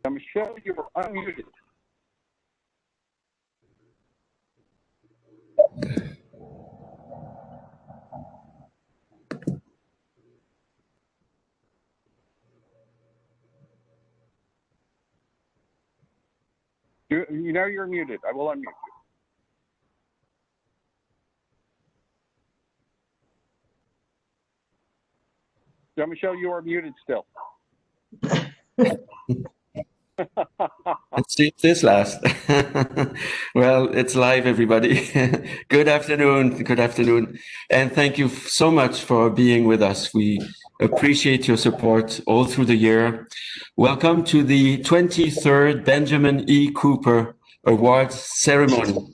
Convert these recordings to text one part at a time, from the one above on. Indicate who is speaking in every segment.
Speaker 1: Michelle, you're unmuted. You know you're muted. I will unmute you. Michelle, you are muted still.
Speaker 2: Let's see if this lasts. Well, it's live, everybody. Good afternoon. Good afternoon. And thank you so much for being with us. We appreciate your support all through the year. Welcome to the 23rd Benjamin E. Cooper Awards ceremony.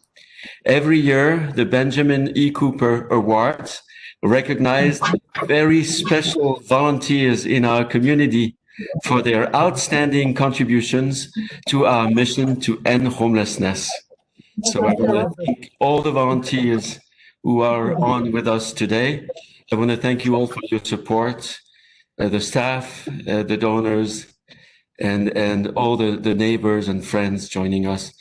Speaker 2: Every year, the Benjamin E. Cooper Awards recognize very special volunteers in our community for their outstanding contributions to our mission to end homelessness. So I want to thank all the volunteers who are on with us today. I want to thank you all for your support, the staff, the donors, and all the neighbors and friends joining us.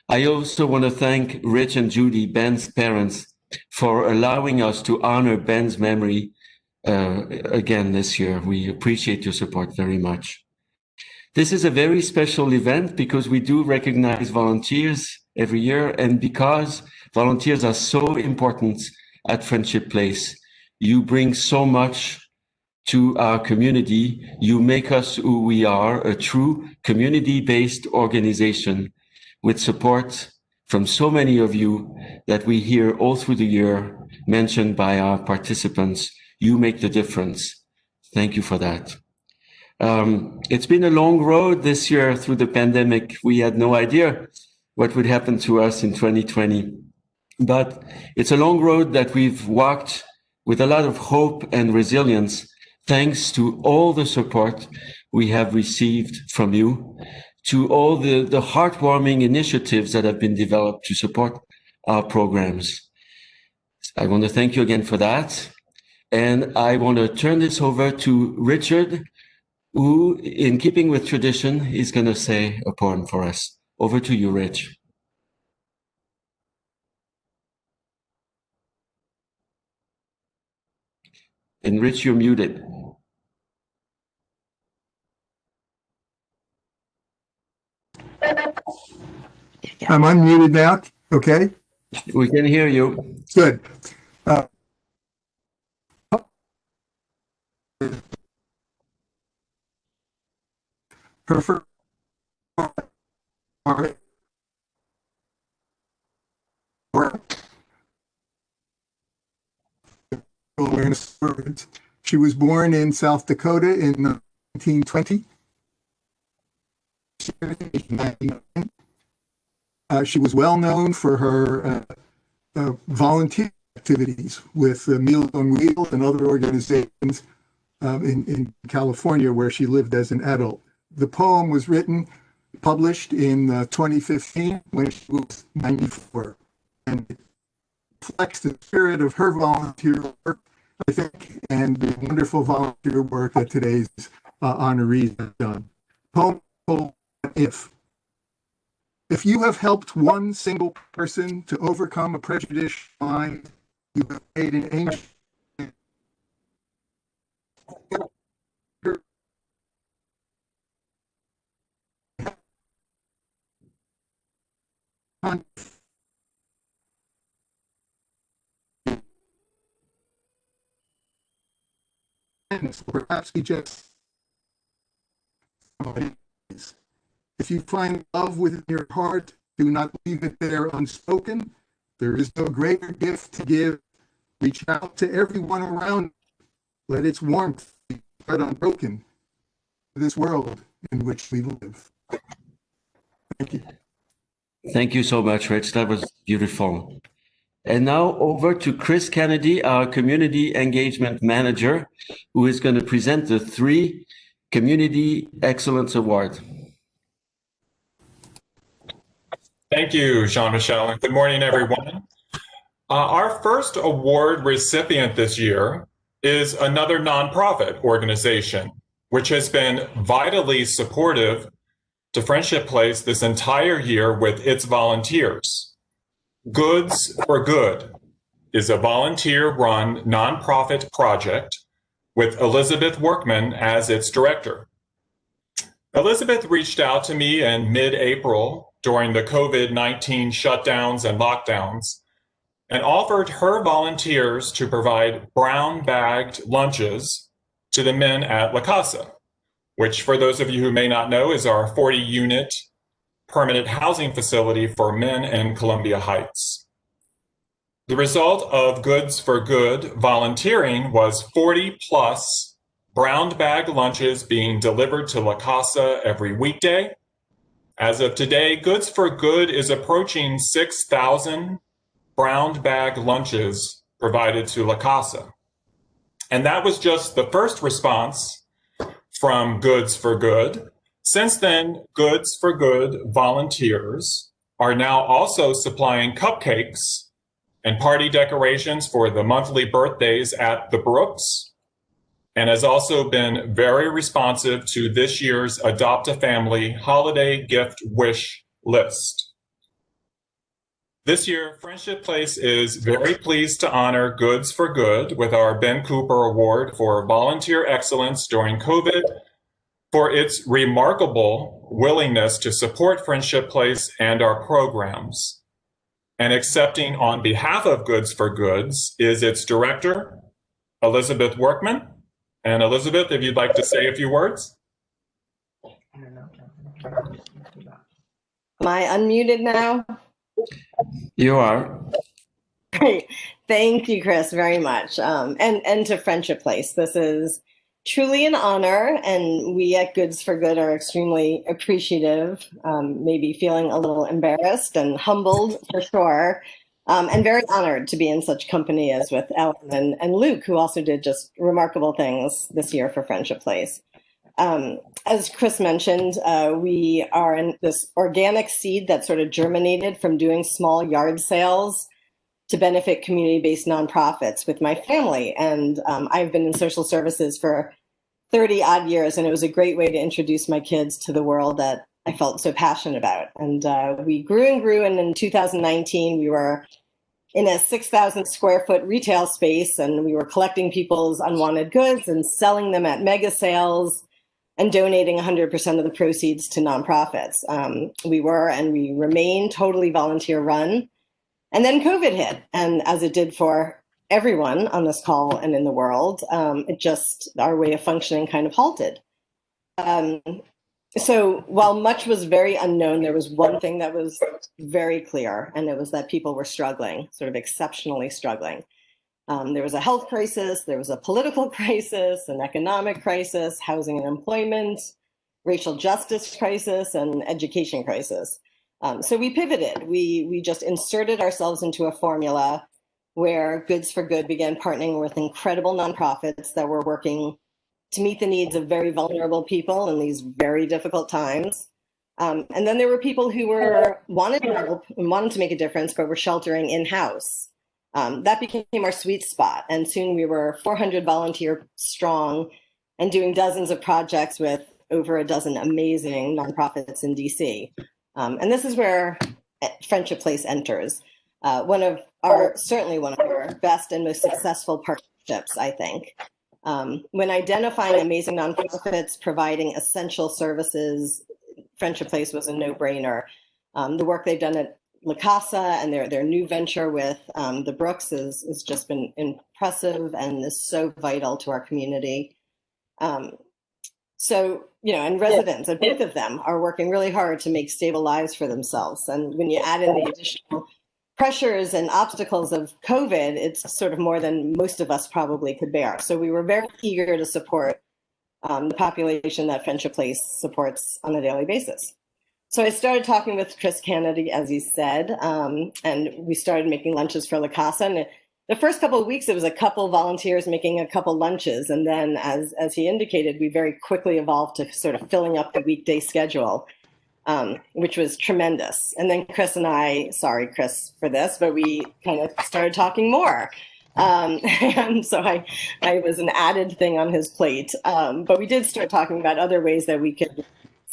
Speaker 2: I also want to thank Rich and Judy, Ben's parents, for allowing us to honor Ben's memory again this year. We appreciate your support very much. This is a very special event because we do recognize volunteers every year, and because volunteers are so important at Friendship Place. You bring so much to our community. You make us who we are, a true community-based organization with support from so many of you that we hear all through the year mentioned by our participants. You make the difference. Thank you for that. It's been a long road this year through the pandemic. We had no idea what would happen to us in 2020. But it's a long road that we've walked with a lot of hope and resilience, thanks to all the support we have received from you, to all the heartwarming initiatives that have been developed to support our programs. I want to thank you again for that. And I want to turn this over to Richard, who, in keeping with tradition, is going to say a poem for us. Over to you, Rich. And Rich, you're muted.
Speaker 3: I'm unmuted now. Okay.
Speaker 2: We can hear you.
Speaker 3: Good. Her first she was born in South Dakota in 1920. She was well known for her volunteer activities with Meals on Wheels and other organizations in California, where she lived as an adult. The poem was published in 2015 when she was 94, and it reflects the spirit of her volunteer work, I think, and the wonderful volunteer work that today's honorees have done. Poem called If you have helped one single person to overcome a prejudiced mind, you have made an angel. Perhaps he just. If you find love within your heart, do not leave it there unspoken. There is no greater gift to give. Reach out to everyone around. Let its warmth be spread unbroken to this world in which we live. Thank you.
Speaker 2: Thank you so much, Rich. That was beautiful. And now over to Chris Kennedy, our Community Engagement Manager, who is going to present the 3 Community Excellence Awards.
Speaker 4: Thank you, Jean-Michel, and good morning, everyone. Our first award recipient this year is another nonprofit organization, which has been vitally supportive to Friendship Place this entire year with its volunteers. Goods for Good is a volunteer-run nonprofit project with Elizabeth Workman as its director. Elizabeth reached out to me in mid-April during the COVID-19 shutdowns and lockdowns and offered her volunteers to provide brown-bagged lunches to the men at La Casa, which, for those of you who may not know, is our 40-unit permanent housing facility for men in Columbia Heights. The result of Goods for Good volunteering was 40-plus brown bag lunches being delivered to La Casa every weekday. As of today, Goods for Good is approaching 6,000 brown bag lunches provided to La Casa. And that was just the first response from Goods for Good. Since then, Goods for Good volunteers are now also supplying cupcakes and party decorations for the monthly birthdays at the Brooks, and has also been very responsive to this year's Adopt a Family holiday gift wish list. This year, Friendship Place is very pleased to honor Goods for Good with our Ben Cooper Award for Volunteer Excellence during COVID for its remarkable willingness to support Friendship Place and our programs. And accepting on behalf of Goods for Goods is its director, Elizabeth Workman. And Elizabeth, if you'd like to say a few words.
Speaker 5: Am I unmuted now?
Speaker 2: You are.
Speaker 5: Great. Thank you, Chris, very much. And to Friendship Place. This is truly an honor, and we at Goods for Good are extremely appreciative, maybe feeling a little embarrassed and humbled for sure, and very honored to be in such company as with Ellen and Luke, who also did just remarkable things this year for Friendship Place. As Chris mentioned, we are in this organic seed that sort of germinated from doing small yard sales to benefit community-based nonprofits with my family. And I've been in social services for 30 odd years, and it was a great way to introduce my kids to the world that I felt so passionate about. And we grew and grew, and in 2019, we were in a 6,000 square foot retail space, and we were collecting people's unwanted goods and selling them at mega sales and donating 100% of the proceeds to nonprofits. We were and we remain totally volunteer run. And then COVID hit, and as it did for everyone on this call and in the world, it just, our way of functioning kind of halted. So while much was very unknown, there was one thing that was very clear, and it was that people were struggling, sort of exceptionally struggling. There was a health crisis, there was a political crisis, an economic crisis, housing and employment, racial justice crisis, and education crisis. So we pivoted. We just inserted ourselves into a formula where Goods for Good began partnering with incredible nonprofits that were working to meet the needs of very vulnerable people in these very difficult times. And then there were people who wanted to help and wanted to make a difference, but were sheltering in-house. That became our sweet spot. And soon we were 400 volunteer strong and doing dozens of projects with over a dozen amazing nonprofits in DC. And this is where Friendship Place enters. Certainly one of our best and most successful partnerships, I think. When identifying amazing nonprofits providing essential services, Friendship Place was a no-brainer. The work they've done at La Casa and their new venture with the Brooks has just been impressive and is so vital to our community. And residents at both of them are working really hard to make stable lives for themselves. And when you add in the additional pressures and obstacles of COVID, it's sort of more than most of us probably could bear. So we were very eager to support the population that Friendship Place supports on a daily basis. So I started talking with Chris Kennedy, as he said, and we started making lunches for La Casa. And the first couple of weeks, it was a couple volunteers making a couple lunches. And then as he indicated, we very quickly evolved to sort of filling up the weekday schedule, which was tremendous. And then Chris and I, sorry, Chris, for this, but we kind of started talking more. And so I was an added thing on his plate. But we did start talking about other ways that we could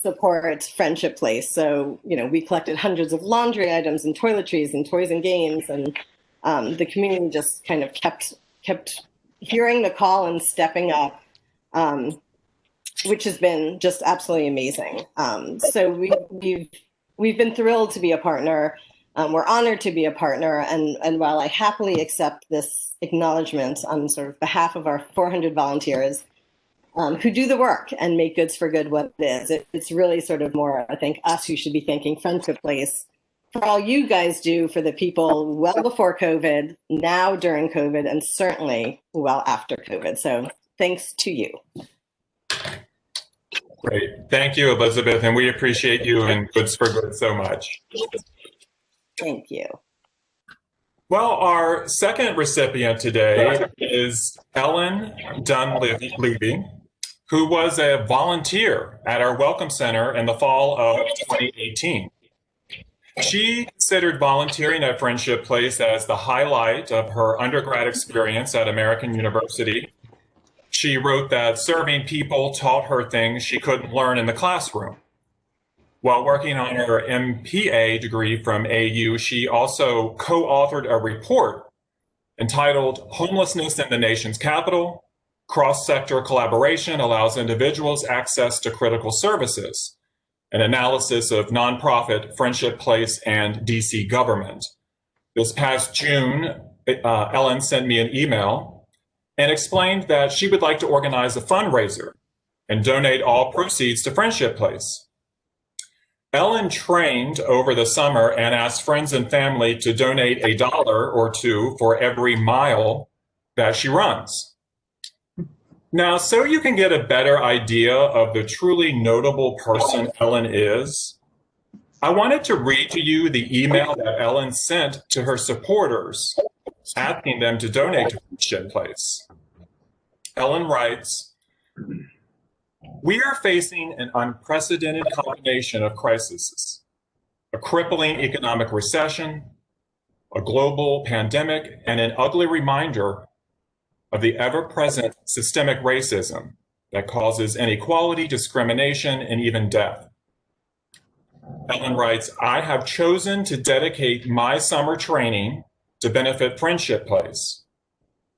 Speaker 5: support Friendship Place. So, we collected hundreds of laundry items and toiletries and toys and games, and the community just kind of kept hearing the call and stepping up, which has been just absolutely amazing. So we've been thrilled to be a partner. We're honored to be a partner, and while I happily accept this acknowledgement on sort of behalf of our 400 volunteers who do the work and make Goods for Good what it is, it's really sort of more, I think, us who should be thanking Friendship Place for all you guys do for the people well before COVID, now during COVID, and certainly well after COVID. So thanks to you.
Speaker 4: Great. Thank you, Elizabeth, and we appreciate you and Goods for Good so much.
Speaker 5: Thank you.
Speaker 4: Well, our second recipient today is Ellen Dunlavey, who was a volunteer at our Welcome Center in the fall of 2018. She considered volunteering at Friendship Place as the highlight of her undergrad experience at American University. She wrote that serving people taught her things she couldn't learn in the classroom. While working on her MPA degree from AU, she also co-authored a report entitled Homelessness in the Nation's Capital: Cross-Sector Collaboration Allows Individuals Access to Critical Services, an analysis of nonprofit Friendship Place and DC government. This past June, Ellen sent me an email and explained that she would like to organize a fundraiser and donate all proceeds to Friendship Place. Ellen trained over the summer and asked friends and family to donate $1 or $2 for every mile that she runs. Now, so you can get a better idea of the truly notable person Ellen is, I wanted to read to you the email that Ellen sent to her supporters, asking them to donate to Friendship Place. Ellen writes, "We are facing an unprecedented combination of crises: a crippling economic recession, a global pandemic, and an ugly reminder of the ever-present systemic racism that causes inequality, discrimination, and even death." Ellen writes, "I have chosen to dedicate my summer training to benefit Friendship Place,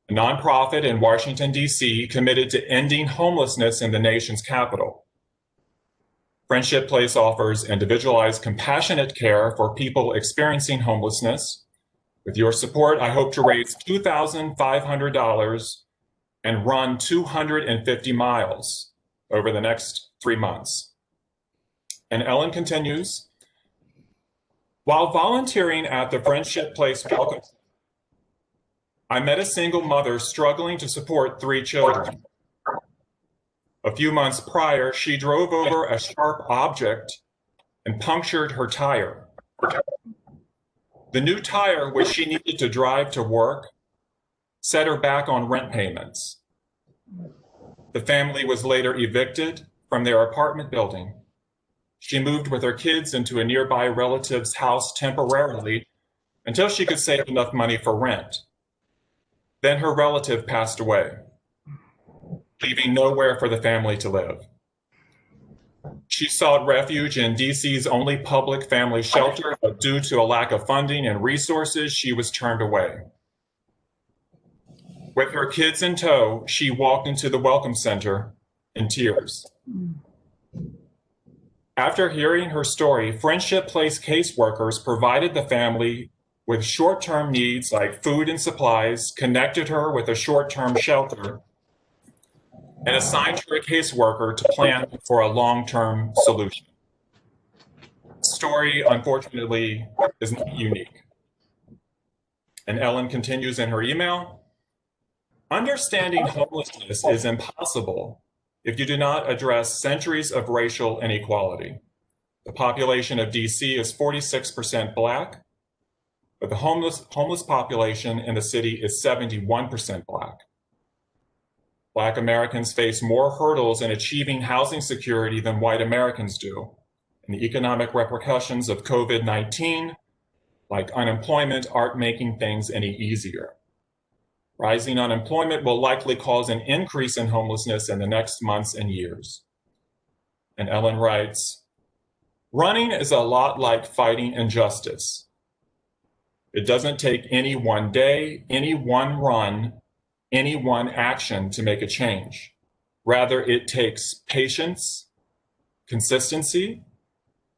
Speaker 4: a nonprofit in Washington, D.C. committed to ending homelessness in the nation's capital. Friendship Place offers individualized, compassionate care for people experiencing homelessness. With your support, I hope to raise $2,500 and run 250 miles over the next 3 months." And Ellen continues, "While volunteering at the Friendship Place Welcome Center, I met a single mother struggling to support 3 children. A few months prior, she drove over a sharp object and punctured her tire. The new tire, which she needed to drive to work, set her back on rent payments. The family was later evicted from their apartment building. She moved with her kids into a nearby relative's house temporarily until she could save enough money for rent. Then her relative passed away, leaving nowhere for the family to live. She sought refuge in DC's only public family shelter, but due to a lack of funding and resources, she was turned away. With her kids in tow, she walked into the Welcome Center in tears. After hearing her story, Friendship Place caseworkers provided the family with short-term needs like food and supplies, connected her with a short-term shelter, and assigned her a caseworker to plan for a long-term solution. The story, unfortunately, is not unique." And Ellen continues in her email, "Understanding homelessness is impossible if you do not address centuries of racial inequality. The population of DC is 46% Black, but the homeless population in the city is 71% Black. Black Americans face more hurdles in achieving housing security than white Americans do, and the economic repercussions of COVID-19, like unemployment, aren't making things any easier. Rising unemployment will likely cause an increase in homelessness in the next months and years. And Ellen writes, running is a lot like fighting injustice. It doesn't take any one day, any one run, any one action to make a change. Rather, it takes patience, consistency,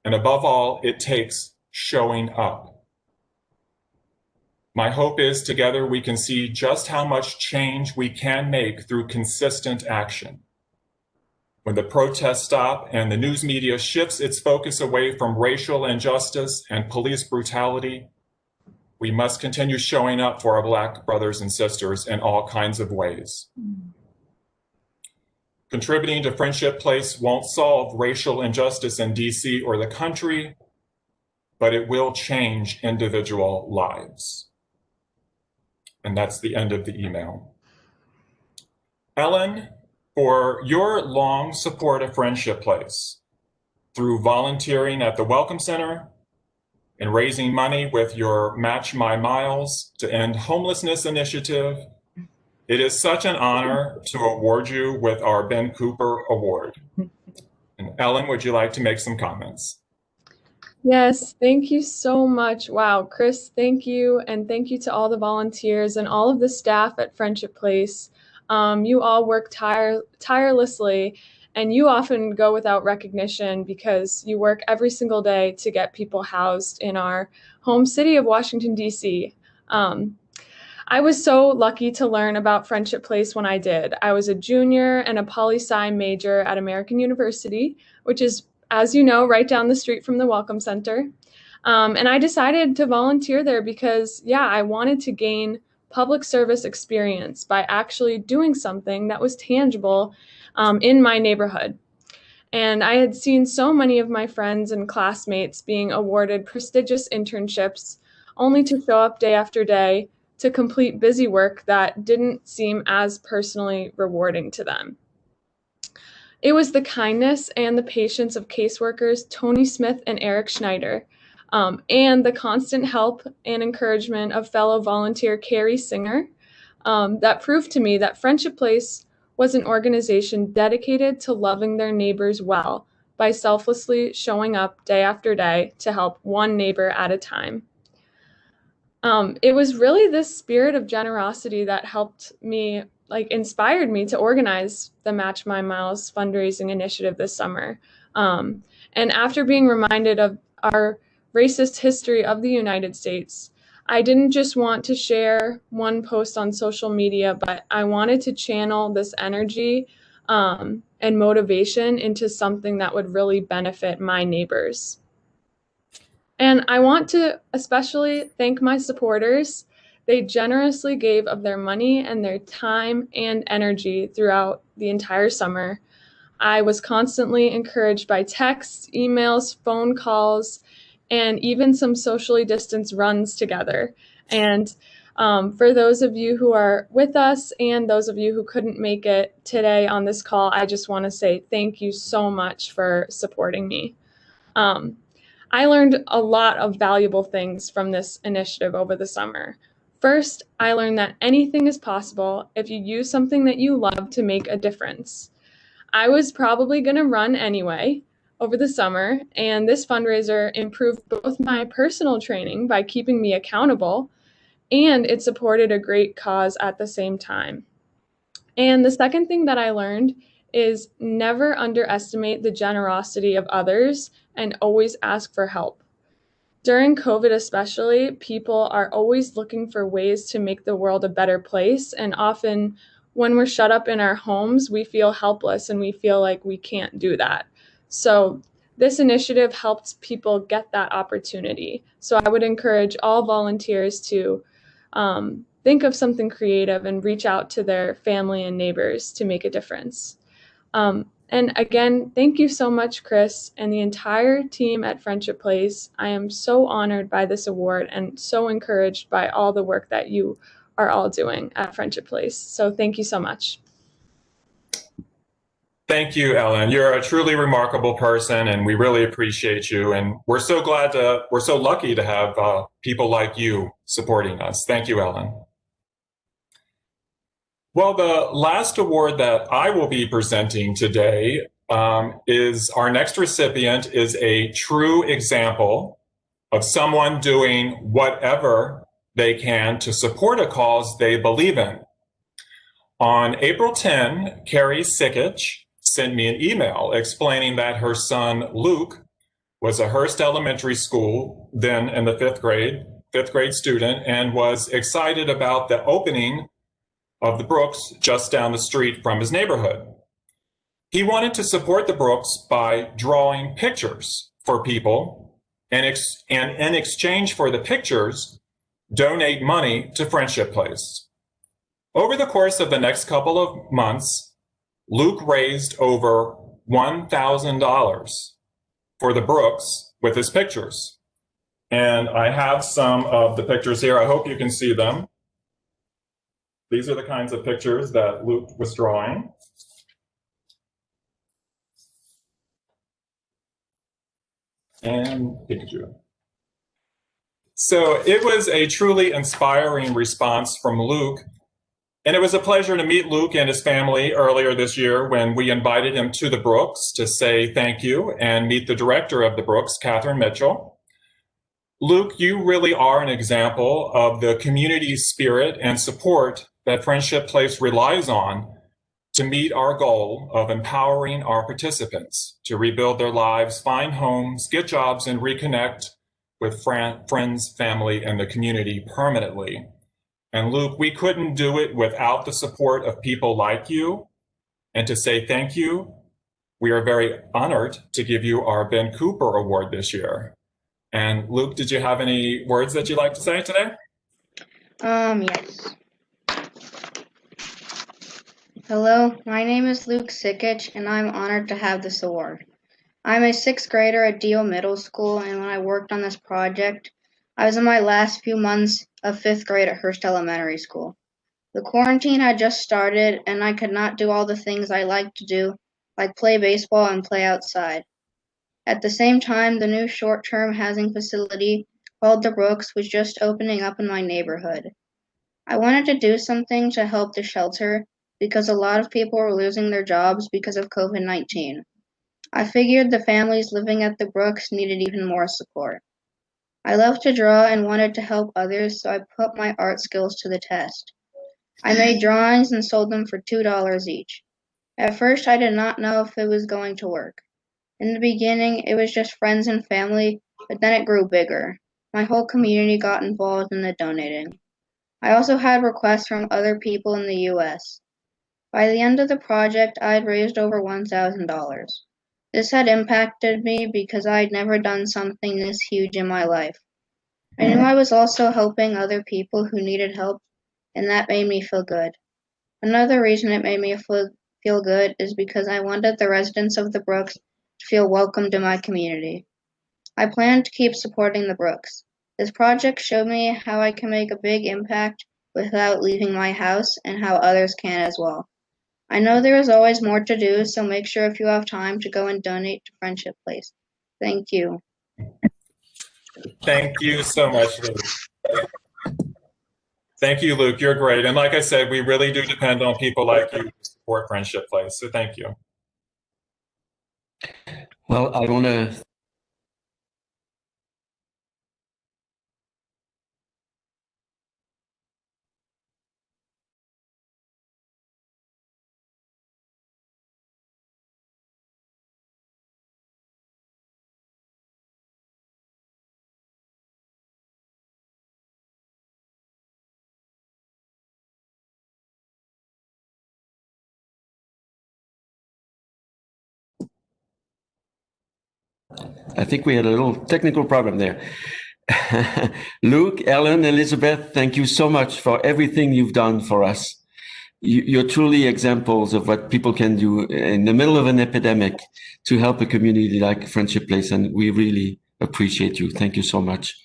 Speaker 4: and above all, it takes showing up. My hope is together we can see just how much change we can make through consistent action. When the protests stop and the news media shifts its focus away from racial injustice and police brutality, we must continue showing up for our Black brothers and sisters in all kinds of ways. Contributing to Friendship Place won't solve racial injustice in DC or the country, but it will change individual lives. And that's the end of the email. Ellen, for your long support of Friendship Place, through volunteering at the Welcome Center and raising money with your Match My Miles to End Homelessness initiative, it is such an honor to award you with our Ben Cooper Award. And Ellen, would you like to make some comments?
Speaker 6: Yes, thank you so much. Wow, Chris, thank you. And thank you to all the volunteers and all of the staff at Friendship Place. You all work tirelessly, and you often go without recognition because you work every single day to get people housed in our home city of Washington, D.C. I was so lucky to learn about Friendship Place when I did. I was a junior and a poli-sci major at American University, which is, as you know, right down the street from the Welcome Center. And I decided to volunteer there because, I wanted to gain public service experience by actually doing something that was tangible in my neighborhood. And I had seen so many of my friends and classmates being awarded prestigious internships only to show up day after day to complete busy work that didn't seem as personally rewarding to them. It was the kindness and the patience of caseworkers Tony Smith and Eric Schneider, and the constant help and encouragement of fellow volunteer Carrie Singer, that proved to me that Friendship Place was an organization dedicated to loving their neighbors well by selflessly showing up day after day to help one neighbor at a time. It was really this spirit of generosity that helped me, inspired me to organize the Match My Miles fundraising initiative this summer. And after being reminded of our racist history of the United States, I didn't just want to share one post on social media, but I wanted to channel this energy and motivation into something that would really benefit my neighbors. And I want to especially thank my supporters. They generously gave of their money and their time and energy throughout the entire summer. I was constantly encouraged by texts, emails, phone calls, and even some socially distanced runs together. And for those of you who are with us and those of you who couldn't make it today on this call, I just want to say thank you so much for supporting me. I learned a lot of valuable things from this initiative over the summer. First, I learned that anything is possible if you use something that you love to make a difference. I was probably going to run anyway over the summer, and this fundraiser improved both my personal training by keeping me accountable, and it supported a great cause at the same time. And the second thing that I learned is never underestimate the generosity of others and always ask for help. During COVID especially, people are always looking for ways to make the world a better place, and often when we're shut up in our homes, we feel helpless and we feel like we can't do that. So this initiative helped people get that opportunity. So I would encourage all volunteers to think of something creative and reach out to their family and neighbors to make a difference. And again, thank you so much, Chris, and the entire team at Friendship Place. I am so honored by this award and so encouraged by all the work that you are all doing at Friendship Place. So thank you so much.
Speaker 4: Thank you, Ellen. You're a truly remarkable person, and we really appreciate you. And we're so lucky to have people like you supporting us. Thank you, Ellen. Well, the last award that I will be presenting today is our next recipient is a true example of someone doing whatever they can to support a cause they believe in. On April 10, Carrie Sikich sent me an email explaining that her son, Luke, was a Hearst Elementary School, then in the fifth grade student, and was excited about the opening of the Brooks just down the street from his neighborhood. He wanted to support the Brooks by drawing pictures for people and in exchange for the pictures, donate money to Friendship Place. Over the course of the next couple of months, Luke raised over $1,000 for the Brooks with his pictures. And I have some of the pictures here. I hope you can see them. These are the kinds of pictures that Luke was drawing. And Pikachu. So it was a truly inspiring response from Luke. And it was a pleasure to meet Luke and his family earlier this year when we invited him to the Brooks to say thank you and meet the director of the Brooks, Catherine Mitchell. Luke, you really are an example of the community spirit and support that Friendship Place relies on to meet our goal of empowering our participants to rebuild their lives, find homes, get jobs, and reconnect with friends, family, and the community permanently. And Luke, we couldn't do it without the support of people like you. And to say thank you, we are very honored to give you our Ben Cooper Award this year. And Luke, did you have any words that you'd like to say today?
Speaker 7: Yes. Hello, my name is Luke Sikich, and I'm honored to have this award. I'm a 6th grader at Dio Middle School, and when I worked on this project, I was in my last few months of 5th grade at Hearst Elementary School. The quarantine had just started, and I could not do all the things I like to do, like play baseball and play outside. At the same time, the new short-term housing facility called the Brooks was just opening up in my neighborhood. I wanted to do something to help the shelter because a lot of people were losing their jobs because of COVID-19. I figured the families living at the Brooks needed even more support. I love to draw and wanted to help others, so I put my art skills to the test. I made drawings and sold them for $2 each. At first, I did not know if it was going to work. In the beginning, it was just friends and family, but then it grew bigger. My whole community got involved in the donating. I also had requests from other people in the U.S. By the end of the project, I had raised over $1,000. This had impacted me because I had never done something this huge in my life. I knew I was also helping other people who needed help, and that made me feel good. Another reason it made me feel good is because I wanted the residents of the Brooks to feel welcomed in my community. I plan to keep supporting the Brooks. This project showed me how I can make a big impact without leaving my house and how others can as well. I know there is always more to do, so make sure if you have time to go and donate to Friendship Place. Thank you.
Speaker 4: Thank you so much, Luke. Thank you, Luke. You're great. And like I said, we really do depend on people like you to support Friendship Place. So thank you.
Speaker 2: Well, I want to I think we had a little technical problem there. Luke, Ellen, Elizabeth, thank you so much for everything you've done for us. You're truly examples of what people can do in the middle of an epidemic to help a community like Friendship Place, and we really appreciate you. Thank you so much.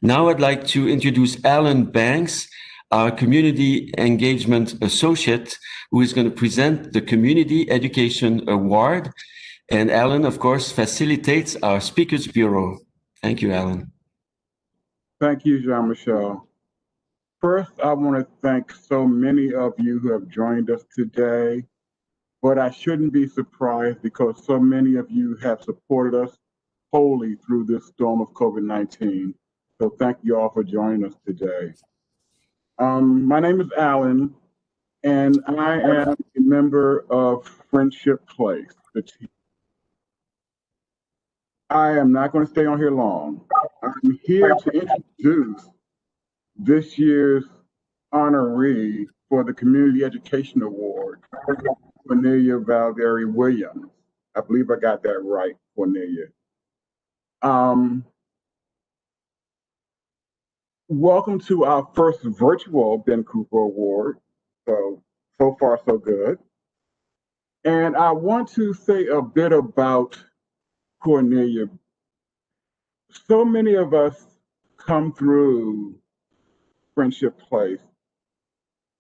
Speaker 2: Now I'd like to introduce Alan Banks, our Community Engagement Associate, who is going to present the Community Education Award. And Alan, of course, facilitates our Speakers Bureau. Thank you, Alan.
Speaker 8: Thank you, Jean-Michel. First, I want to thank so many of you who have joined us today. but I shouldn't be surprised because so many of you have supported us wholly through this storm of COVID-19. So thank you all for joining us today. My name is Alan, and I am a member of Friendship Place, the team. I am not going to stay on here long. I'm here to introduce this year's honoree for the Community Education Award, Cornelia Williams-Valdiri Williams. I believe I got that right, Cornelia. Welcome to our first virtual Ben Cooper Award. So far, so good. And I want to say a bit about Cornelia. So many of us come through Friendship Place,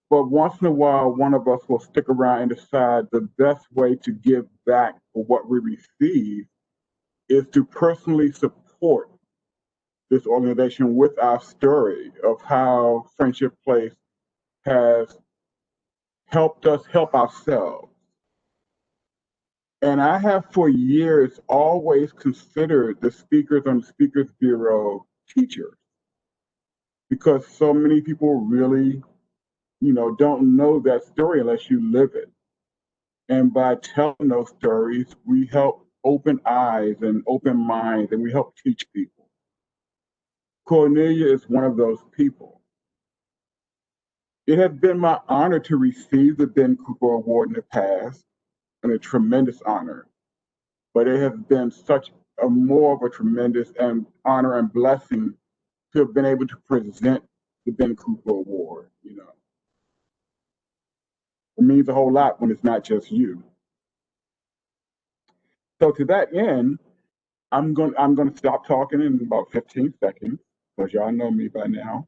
Speaker 8: but once in a while, one of us will stick around and decide the best way to give back for what we receive is to personally support this organization with our story of how Friendship Place has helped us help ourselves. And I have for years always considered the speakers on the Speakers Bureau teachers, because so many people really, don't know that story unless you live it. And by telling those stories, we help open eyes and open minds, and we help teach people. Cornelia is one of those people. It has been my honor to receive the Ben Cooper Award in the past, and a tremendous honor. But it has been such a more of a tremendous honor and blessing to have been able to present the Ben Cooper Award. It means a whole lot when it's not just you. So to that end, I'm going to stop talking in about 15 seconds, because y'all know me by now.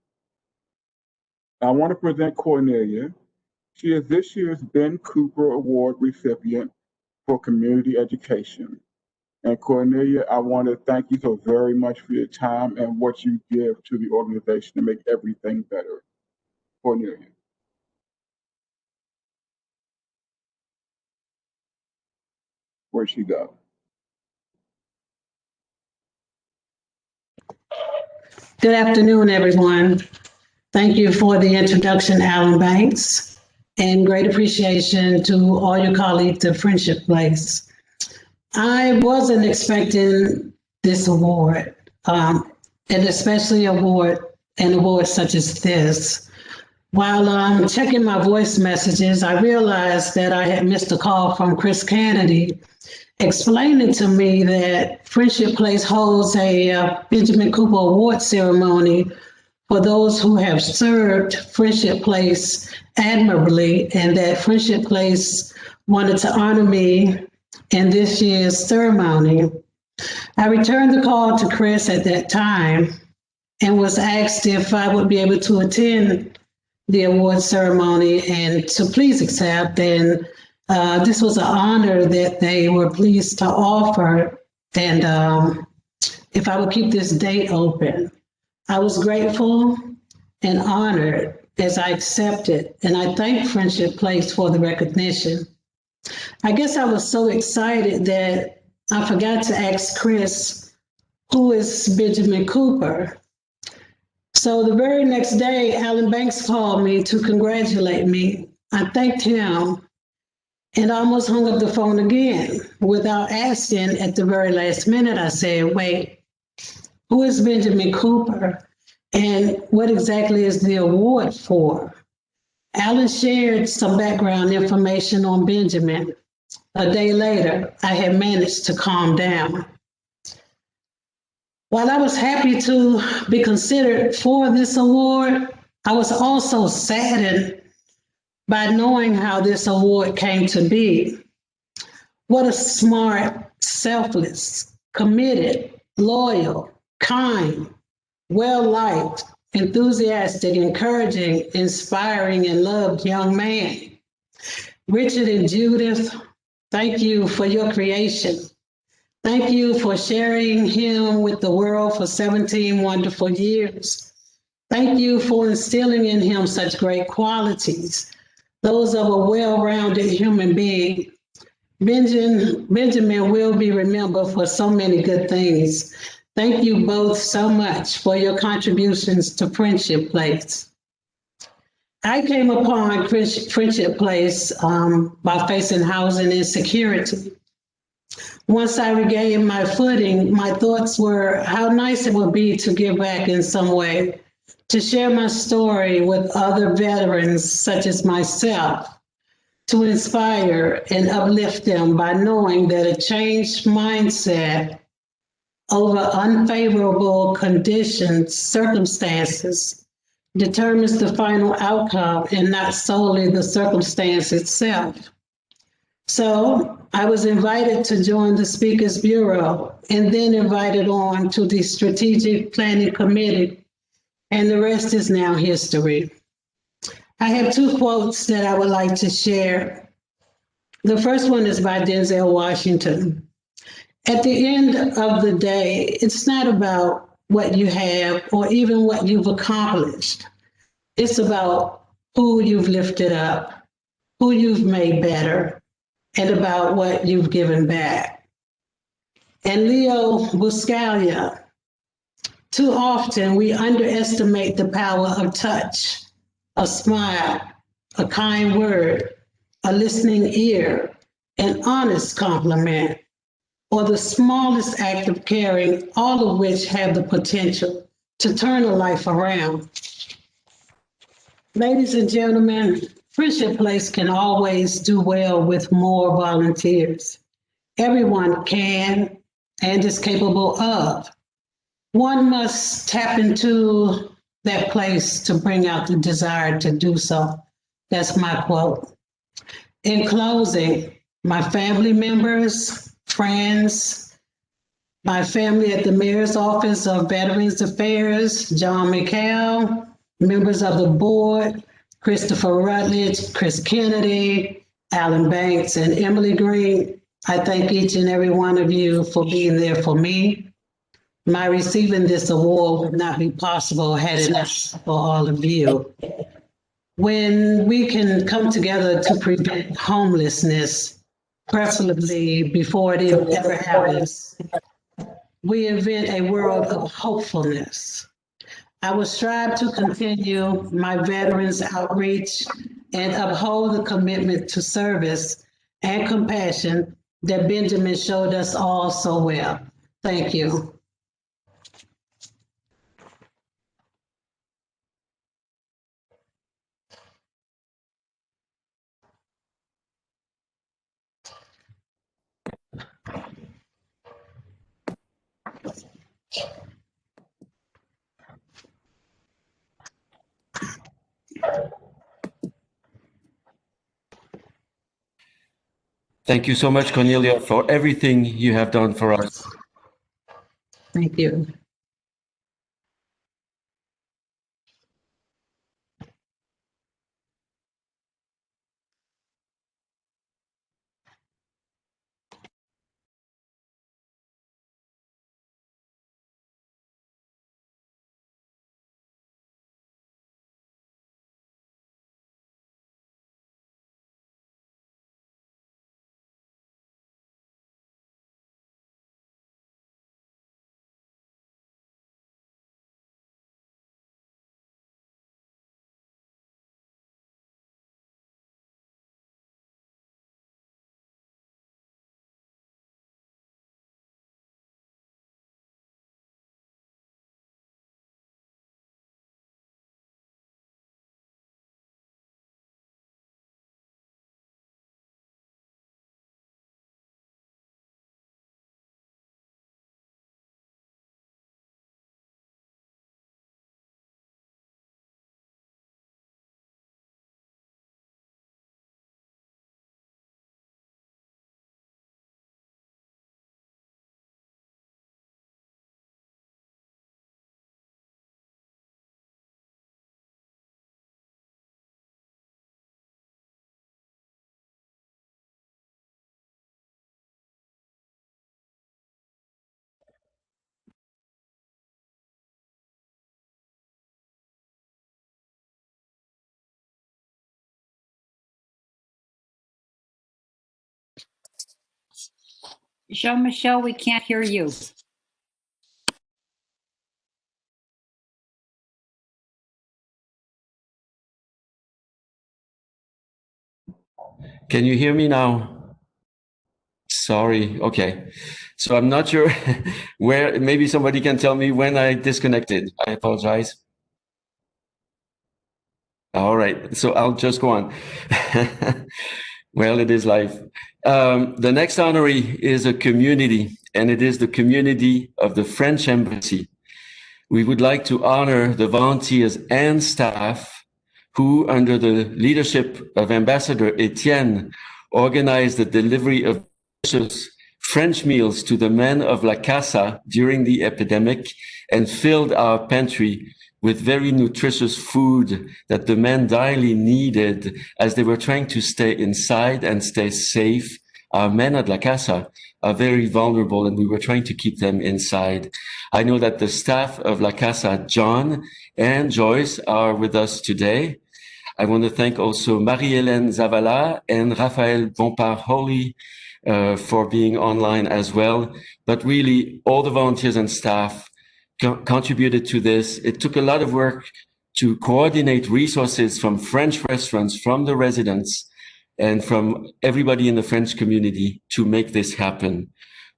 Speaker 8: I want to present Cornelia. She is this year's Ben Cooper Award recipient for community education. And Cornelia, I want to thank you so very much for your time and what you give to the organization to make everything better. Cornelia. Where'd she go?
Speaker 9: Good afternoon, everyone. Thank you for the introduction, Alan Banks, and great appreciation to all your colleagues at Friendship Place. I wasn't expecting this award, and especially an award such as this. While checking my voice messages, I realized that I had missed a call from Chris Kennedy explaining to me that Friendship Place holds a Benjamin Cooper Award ceremony for those who have served Friendship Place admirably, and that Friendship Place wanted to honor me in this year's ceremony. I returned the call to Chris at that time and was asked if I would be able to attend the award ceremony and to please accept. And this was an honor that they were pleased to offer. And if I would keep this date open, I was grateful and honored as I accepted. And I thank Friendship Place for the recognition. I guess I was so excited that I forgot to ask Chris, who is Benjamin Cooper? So the very next day, Alan Banks called me to congratulate me. I thanked him and almost hung up the phone again. Without asking, at the very last minute, I said, wait, who is Benjamin Cooper? And what exactly is the award for? Alan shared some background information on Benjamin. A day later, I had managed to calm down. While I was happy to be considered for this award, I was also saddened by knowing how this award came to be. What a smart, selfless, committed, loyal, kind, well-liked, enthusiastic, encouraging, inspiring, and loved young man. Richard and Judith, thank you for your creation. Thank you for sharing him with the world for 17 wonderful years. Thank you for instilling in him such great qualities, those of a well-rounded human being Benjamin will be remembered for so many good things. Thank you both so much for your contributions to Friendship Place. I came upon Friendship Place by facing housing insecurity. Once I regained my footing, my thoughts were how nice it would be to give back in some way, to share my story with other veterans such as myself, to inspire and uplift them by knowing that a changed mindset over unfavorable conditions, circumstances, determines the final outcome and not solely the circumstance itself. So I was invited to join the Speakers Bureau and then invited on to the Strategic Planning Committee, and the rest is now history. I have two quotes that I would like to share. The first one is by Denzel Washington. At the end of the day, it's not about what you have or even what you've accomplished. It's about who you've lifted up, who you've made better, and about what you've given back. And Leo Buscaglia, too often we underestimate the power of touch, a smile, a kind word, a listening ear, an honest compliment, or the smallest act of caring, all of which have the potential to turn a life around. Ladies and gentlemen, Friendship Place can always do well with more volunteers. Everyone can and is capable of. One must tap into that place to bring out the desire to do so. That's my quote. In closing, my family members, friends, my family at the Mayor's Office of Veterans Affairs, John McHale, members of the board, Christopher Rutledge, Chris Kennedy, Alan Banks, and Emily Green, I thank each and every one of you for being there for me. My receiving this award would not be possible had it not for all of you. When we can come together to prevent homelessness, preferably before it ever happens, we invent a world of hopefulness. I will strive to continue my veterans outreach and uphold the commitment to service and compassion that Benjamin showed us all so well. Thank you.
Speaker 2: Thank you so much, Cornelia, for everything you have done for us.
Speaker 9: Thank you.
Speaker 10: Jean-Michel, we can't hear you.
Speaker 2: Can you hear me now? Sorry. Okay. So I'm not sure where, maybe somebody can tell me when I disconnected. I apologize. All right. So I'll just go on. Well, it is live. The next honoree is a community, and it is the community of the French Embassy. We would like to honor the volunteers and staff who, under the leadership of Ambassador Etienne, organized the delivery of delicious French meals to the men of La Casa during the epidemic and filled our pantry with very nutritious food that the men direly needed as they were trying to stay inside and stay safe. Our men at La Casa are very vulnerable, and we were trying to keep them inside. I know that the staff of La Casa, John and Joyce, are with us today. I want to thank also Marie-Hélène Zavala and Raphaël Bompard-Holy for being online as well. But really, all the volunteers and staff contributed to this. It took a lot of work to coordinate resources from French restaurants, from the residents, and from everybody in the French community to make this happen.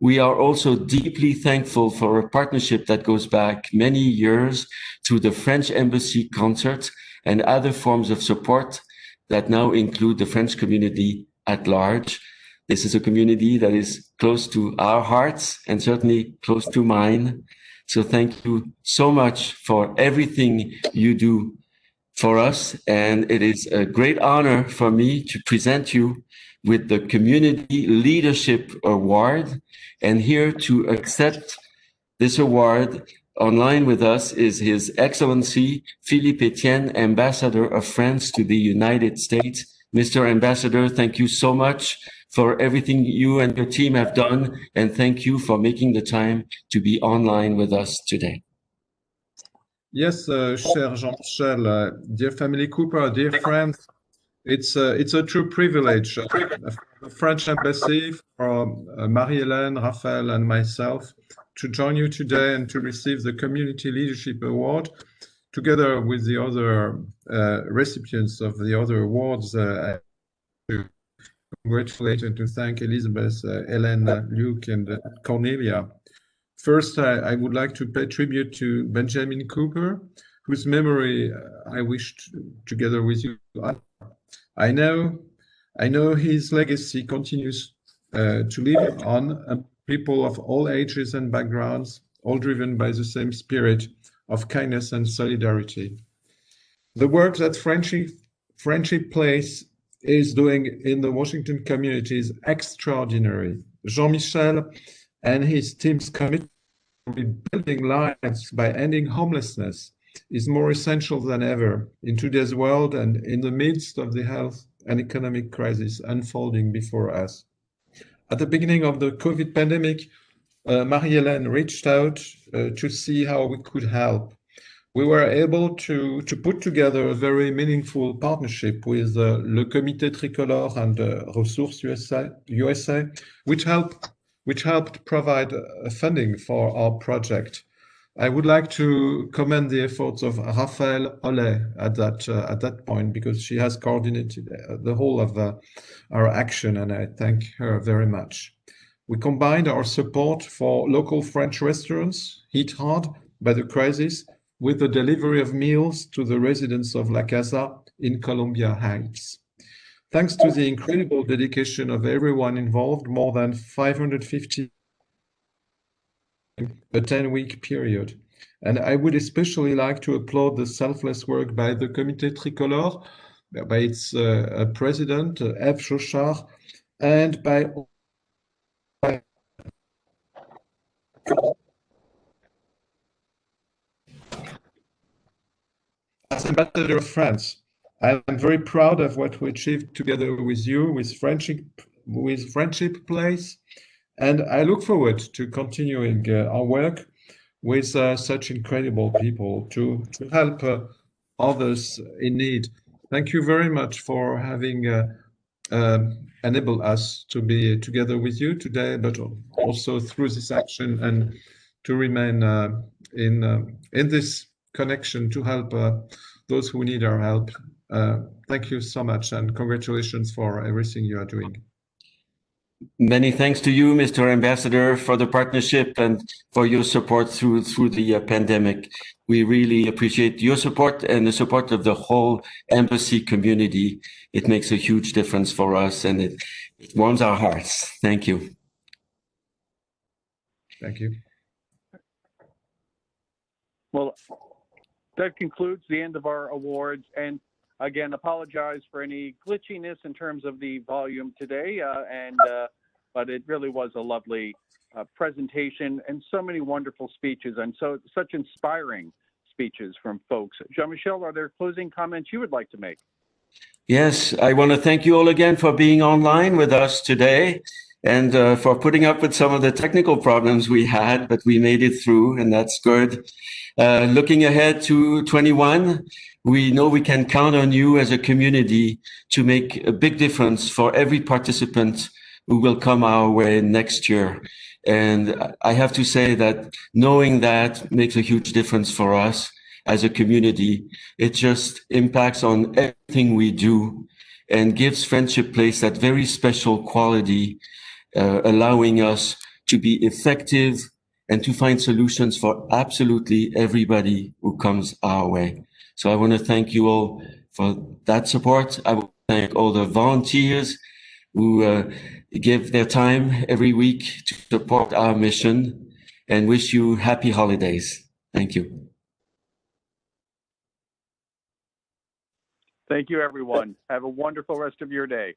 Speaker 2: We are also deeply thankful for a partnership that goes back many years through the French Embassy concerts and other forms of support that now include the French community at large. This is a community that is close to our hearts and certainly close to mine. So thank you so much for everything you do for us. And it is a great honor for me to present you with the Community Leadership Award. And here to accept this award online with us is His Excellency Philippe Etienne, Ambassador of France to the United States. Mr. Ambassador, thank you so much for everything you and your team have done, and thank you for making the time to be online with us today.
Speaker 11: Yes, cher Jean-Michel, dear family Cooper, dear friends, it's a true privilege the French Embassy, from Marie-Hélène, Raphael, and myself to join you today and to receive the Community Leadership Award, together with the other recipients of the other awards. To congratulate and to thank Elizabeth, Hélène, Luke, and Cornelia. First, I would like to pay tribute to Benjamin Cooper, whose memory I wish together with you. I know his legacy continues to live on, people of all ages and backgrounds, all driven by the same spirit of kindness and solidarity. The work that Friendship Place is doing in the Washington community is extraordinary. Jean-Michel and his team's commitment to rebuilding lives by ending homelessness is more essential than ever in today's world and in the midst of the health and economic crisis unfolding before us. At the beginning of the COVID pandemic, Marie-Hélène reached out to see how we could help. We were able to put together a very meaningful partnership with Le Comité Tricolore and Ressources USA, which helped provide funding for our project. I would like to commend the efforts of Raphaël Ollet at that point, because she has coordinated the whole of our action, and I thank her very much. We combined our support for local French restaurants hit hard by the crisis with the delivery of meals to the residents of La Casa in Columbia Heights. Thanks to the incredible dedication of everyone involved, more than 550 a 10-week period. And I would especially like to applaud the selfless work by the Comité Tricolore, by its president, Eve Chauchard, and by as Ambassador of France. I am very proud of what we achieved together with you, with Friendship Place, and I look forward to continuing our work with such incredible people to help others in need. Thank you very much for having enable us to be together with you today, but also through this action and to remain in this connection to help those who need our help. Thank you so much, and congratulations for everything you are doing.
Speaker 2: Many thanks to you, Mr. Ambassador, for the partnership and for your support through the pandemic. We really appreciate your support and the support of the whole embassy community. It makes a huge difference for us, and it warms our hearts. Thank you.
Speaker 11: Thank you.
Speaker 1: Well, that concludes the end of our awards. And again, apologize for any glitchiness in terms of the volume today. But it really was a lovely presentation and so many wonderful speeches and such inspiring speeches from folks. Jean-Michel, are there closing comments you would like to make?
Speaker 2: Yes, I want to thank you all again for being online with us today and for putting up with some of the technical problems we had, but we made it through, and that's good. Looking ahead to 21, we know we can count on you as a community to make a big difference for every participant who will come our way next year. And I have to say that knowing that makes a huge difference for us as a community. It just impacts on everything we do and gives Friendship Place that very special quality, allowing us to be effective and to find solutions for absolutely everybody who comes our way. So I want to thank you all for that support. I want to thank all the volunteers who give their time every week to support our mission, and wish you happy holidays. Thank you.
Speaker 1: Thank you, everyone. Have a wonderful rest of your day.